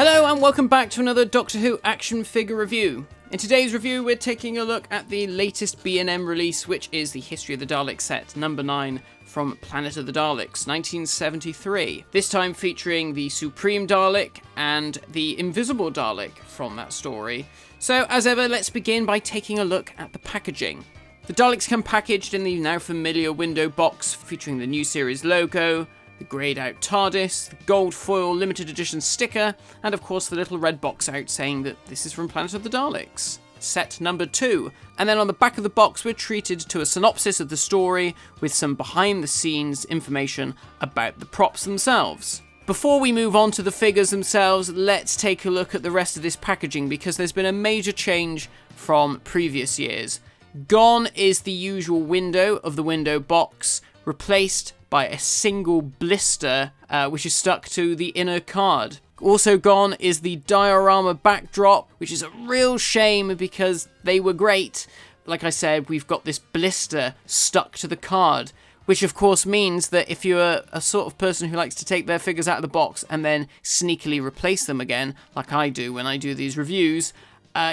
Hello and welcome back to another Doctor Who action figure review. In today's review we're taking a look at the latest B&M release, which is the History of the Daleks set number 9 from Planet of the Daleks, 1973. This time featuring the Supreme Dalek and the Invisible Dalek from that story. So as ever, let's begin by taking a look at the packaging. The Daleks come packaged in the now familiar window box featuring the new series logo, the greyed out TARDIS, the gold foil limited edition sticker, and of course the little red box out saying that this is from Planet of the Daleks. Set number 2. And then on the back of the box we're treated to a synopsis of the story with some behind the scenes information about the props themselves. Before we move on to the figures themselves, let's take a look at the rest of this packaging because there's been a major change from previous years. Gone is the usual window of the window box, replaced by a single blister which is stuck to the inner card. Also gone is the diorama backdrop, which is a real shame because they were great. Like I said, we've got this blister stuck to the card, which of course means that if you're a sort of person who likes to take their figures out of the box and then sneakily replace them again, like I do when I do these reviews,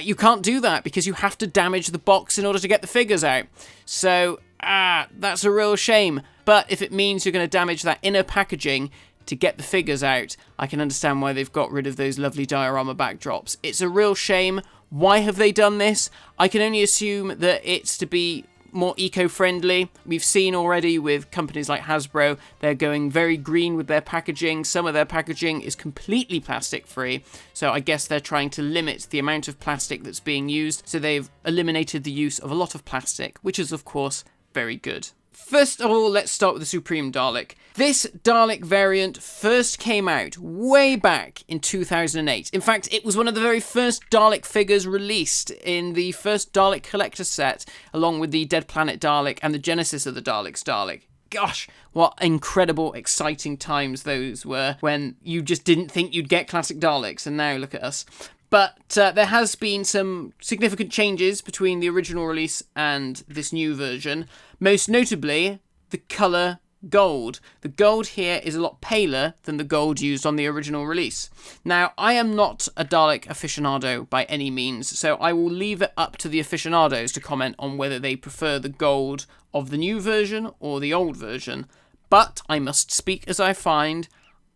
you can't do that because you have to damage the box in order to get the figures out. So, that's a real shame. But if it means you're going to damage that inner packaging to get the figures out, I can understand why they've got rid of those lovely diorama backdrops. It's a real shame. Why have they done this? I can only assume that it's to be more eco-friendly. We've seen already with companies like Hasbro, they're going very green with their packaging. Some of their packaging is completely plastic free, so I guess they're trying to limit the amount of plastic that's being used, so they've eliminated the use of a lot of plastic, which is of course very good. First of all, let's start with the Supreme Dalek. This Dalek variant first came out way back in 2008. In fact, it was one of the very first Dalek figures released in the first Dalek Collector set, along with the Dead Planet Dalek and the Genesis of the Daleks Dalek. Gosh, what incredible, exciting times those were when you just didn't think you'd get classic Daleks, and now look at us. But there has been some significant changes between the original release and this new version. Most notably, the colour gold. The gold here is a lot paler than the gold used on the original release. Now, I am not a Dalek aficionado by any means, so I will leave it up to the aficionados to comment on whether they prefer the gold of the new version or the old version. But I must speak as I find.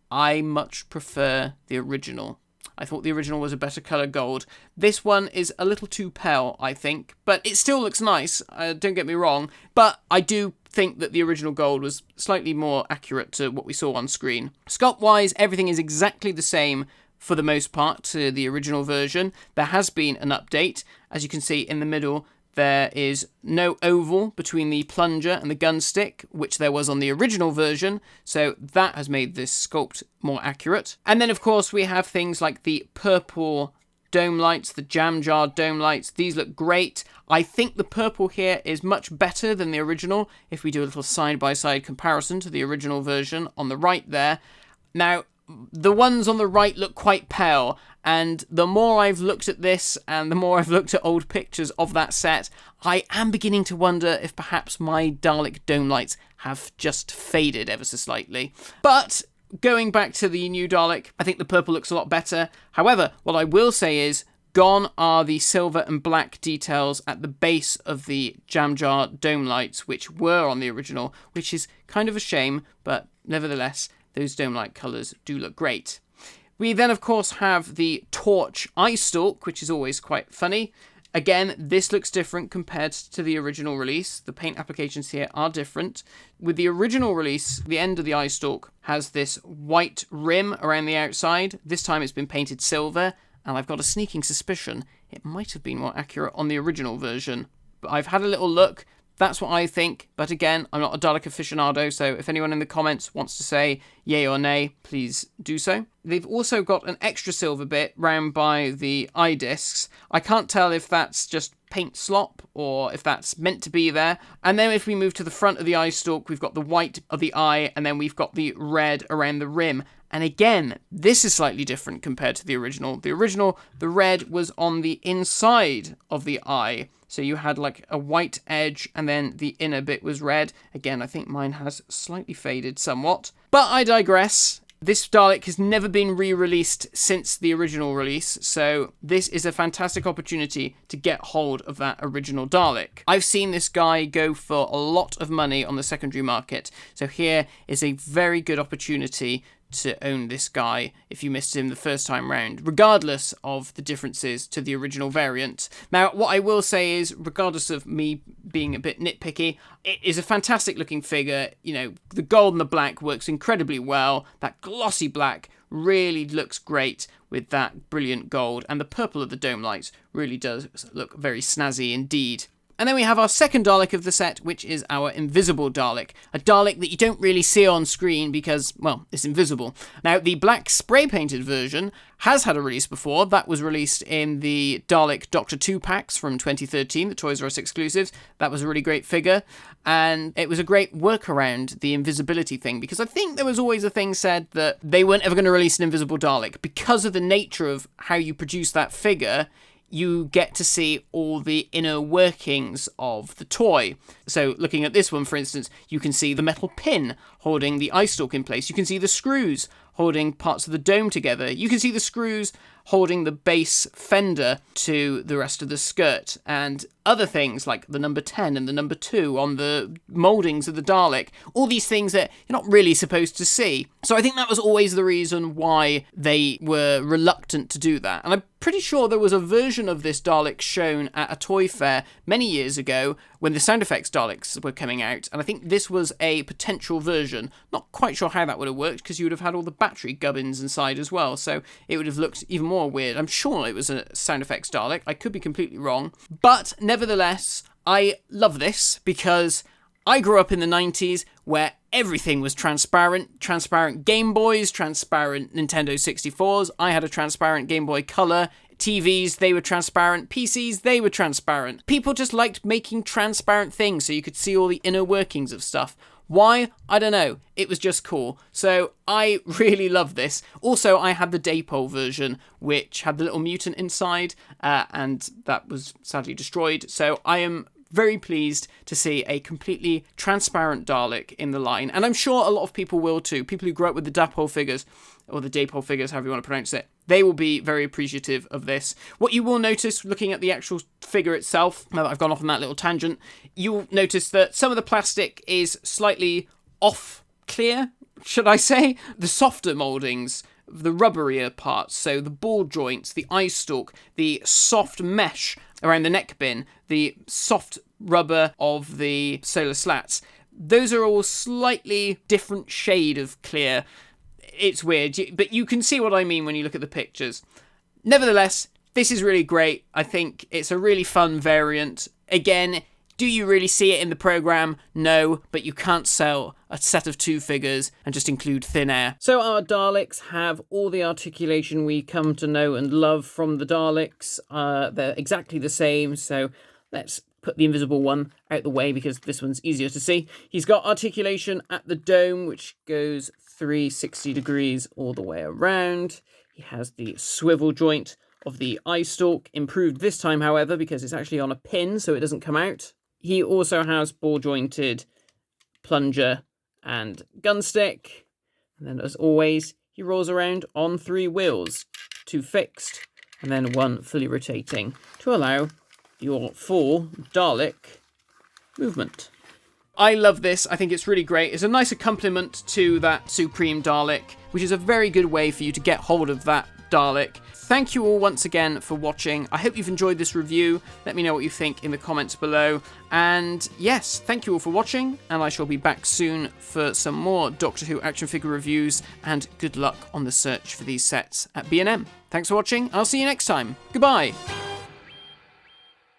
I much prefer the original. I thought the original was a better colour gold. This one is a little too pale, I think, but it still looks nice, don't get me wrong, but I do think that the original gold was slightly more accurate to what we saw on screen. Sculpt-wise, everything is exactly the same for the most part to the original version. There has been an update. As you can see in the middle, there is no oval between the plunger and the gun stick, which there was on the original version, so that has made this sculpt more accurate. And then, of course, we have things like the purple dome lights, the jam jar dome lights. These look great. I think the purple here is much better than the original, if we do a little side-by-side comparison to the original version on the right there. Now, the ones on the right look quite pale, and the more I've looked at this and the more I've looked at old pictures of that set, I am beginning to wonder if perhaps my Dalek dome lights have just faded ever so slightly. But going back to the new Dalek, I think the purple looks a lot better. However, what I will say is, gone are the silver and black details at the base of the jam jar dome lights, which were on the original, which is kind of a shame, but nevertheless, those dome light colours do look great. We then, of course, have the torch Eyestalk, which is always quite funny. Again, this looks different compared to the original release. The paint applications here are different. With the original release, the end of the Eyestalk has this white rim around the outside. This time it's been painted silver, and I've got a sneaking suspicion it might have been more accurate on the original version. But I've had a little look. That's what I think, but again, I'm not a Dalek aficionado, so if anyone in the comments wants to say yay or nay, please do so. They've also got an extra silver bit round by the eye discs. I can't tell if that's just paint slop or if that's meant to be there. And then if we move to the front of the eye stalk, we've got the white of the eye, and then we've got the red around the rim. And again, this is slightly different compared to the original. The original, the red was on the inside of the eye. So you had like a white edge and then the inner bit was red. Again, I think mine has slightly faded somewhat. But I digress. This Dalek has never been re-released since the original release, so this is a fantastic opportunity to get hold of that original Dalek. I've seen this guy go for a lot of money on the secondary market, so here is a very good opportunity to own this guy if you missed him the first time round, regardless of the differences to the original variant. Now, what I will say is, regardless of me being a bit nitpicky, it is a fantastic looking figure. You know, the gold and the black works incredibly well. That glossy black really looks great with that brilliant gold, and the purple of the dome lights really does look very snazzy indeed. And then we have our second Dalek of the set, which is our Invisible Dalek. A Dalek that you don't really see on screen because, well, it's invisible. Now, the black spray-painted version has had a release before. That was released in the Dalek Doctor 2 packs from 2013, the Toys R Us exclusives. That was a really great figure. And it was a great workaround the invisibility thing, because I think there was always a thing said that they weren't ever going to release an Invisible Dalek. Because of the nature of how you produce that figure, you get to see all the inner workings of the toy. So looking at this one, for instance, you can see the metal pin holding the Eyestalk in place. You can see the screws holding parts of the dome together. You can see the screws holding the base fender to the rest of the skirt, and other things like the number 10 and the number 2 on the mouldings of the Dalek. All these things that you're not really supposed to see. So I think that was always the reason why they were reluctant to do that. And I'm pretty sure there was a version of this Dalek shown at a toy fair many years ago when the sound effects Daleks were coming out, and I think this was a potential version. Not quite sure how that would have worked, because you would have had all the battery gubbins inside as well, so it would have looked even more weird. I'm sure it was a sound effects Dalek. I could be completely wrong. But nevertheless, I love this because I grew up in the 90s where everything was transparent. Transparent Game Boys, transparent Nintendo 64s. I had a transparent Game Boy Color. TVs, they were transparent. PCs, they were transparent. People just liked making transparent things so you could see all the inner workings of stuff. Why? I don't know. It was just cool. So I really love this. Also, I had the Daypole version, which had the little mutant inside, and that was sadly destroyed. So I am very pleased to see a completely transparent Dalek in the line. And I'm sure a lot of people will too. People who grew up with the Dapole figures, or the Daypole figures, however you want to pronounce it, they will be very appreciative of this. What you will notice looking at the actual figure itself, now that I've gone off on that little tangent, you'll notice that some of the plastic is slightly off clear, should I say? The softer mouldings, the rubberier parts, so the ball joints, the eye stalk, the soft mesh around the neck bin, the soft rubber of the solar slats, those are all slightly different shade of clear. It's weird, but you can see what I mean when you look at the pictures. Nevertheless, this is really great. I think it's a really fun variant. Again, do you really see it in the program? No, but you can't sell a set of 2 figures and just include thin air. So our Daleks have all the articulation we come to know and love from the Daleks. They're exactly the same, so let's put the invisible one out the way because this one's easier to see. He's got articulation at the dome, which goes 360 degrees all the way around. He has the swivel joint of the Eyestalk, improved this time, however, because it's actually on a pin, so it doesn't come out. He also has ball-jointed plunger and gun stick. And then, as always, he rolls around on 3 wheels, 2 fixed, and then 1 fully rotating to allow your full Dalek movement. I love this. I think it's really great. It's a nice accompaniment to that Supreme Dalek, which is a very good way for you to get hold of that Dalek. Thank you all once again for watching. I hope you've enjoyed this review. Let me know what you think in the comments below. And yes, thank you all for watching, and I shall be back soon for some more Doctor Who action figure reviews, and good luck on the search for these sets at B&M. Thanks for watching, and I'll see you next time. Goodbye!